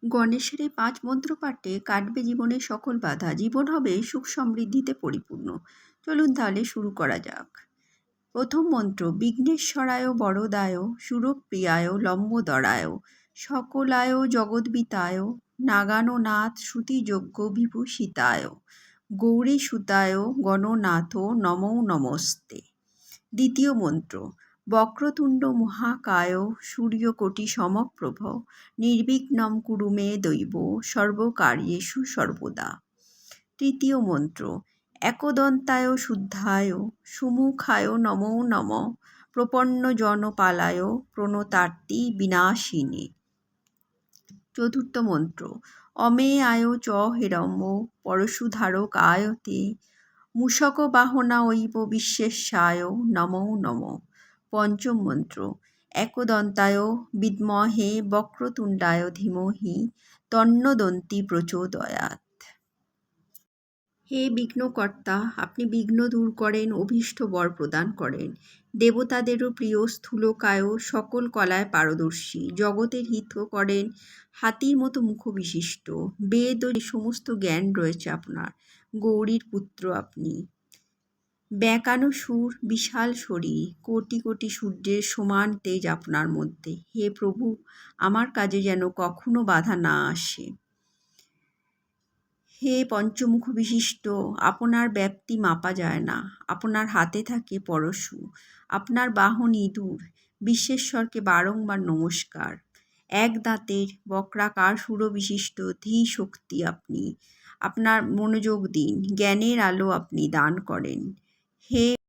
গণেশের এই ৫ মন্ত্র পাঠে কাটবে জীবনের সকল বাধা। জীবন হবে সুখ সমৃদ্ধিতে পরিপূর্ণ। চলুন তাহলে শুরু করা যাক। প্রথম মন্ত্র: বিঘ্নেশ্বরায় বরদায় সুরপ্রিয়ায় লম্বোদরায় সকলায় জগদ্বিতায় নাগাননাথ শ্রুতিযোগ্য বিভূষিতায় গৌরীসুতায় গণনাথ নমো নমস্তে। দ্বিতীয় মন্ত্র: বক্রতুণ্ড মহাকায় সূর্যকোটি সমপ্রভ নির্বিঘ্নম কুরু মে দৈব সর্বকার্যেষু সর্বদা। তৃতীয় মন্ত্র: একদন্তায় শুদ্ধায় সুমুখায় নমো নমঃ প্রপন্নজনপালায় প্রণতার্তি বিনাশিনে। চতুর্থ মন্ত্র: অমেয়ায় চ হেরম্ব পরশুধারকায় তে মূষকবাহনায়ৈব বিশ্বেশায় নমো নমঃ। পঞ্চম মন্ত্র: একদন্তায় বিদ্মহে বক্রতুণ্ডায় ধীমহি তন্নো দন্তি প্রচোদয়াৎ। হে বিঘ্নকর্তা, আপনি বিঘ্ন দূর করেন, অভীষ্ট বর প্রদান করেন। দেবতাদেরও প্রিয়, স্থূলকায়, সকল কলায় পারদর্শী, জগতের হিত করেন, হাতির মতো মুখ বিশিষ্ট, বেদ ও সমস্ত জ্ঞান রয়েছে আপনার। গৌরীর পুত্র আপনি। ব্যাকানো সুর, বিশাল শরীর, কোটি কোটি সূর্যের সমান তেজ আপনার মধ্যে। হে প্রভু, আমার কাজে যেন কখনো বাধা না আসে। হে পঞ্চমুখ বিশিষ্ট, আপনার ব্যাপ্তি মাপা যায় না। আপনার হাতে থাকে পরশু, আপনার বাহন ইঁদুর। বিশ্বেশ্বরকে বারংবার নমস্কার। এক দাঁতের বক্রাকার সুরবিশিষ্ট ধী শক্তি আপনি। আপনার মনোযোগ দিন, জ্ঞানের আলো আপনি দান করেন। হে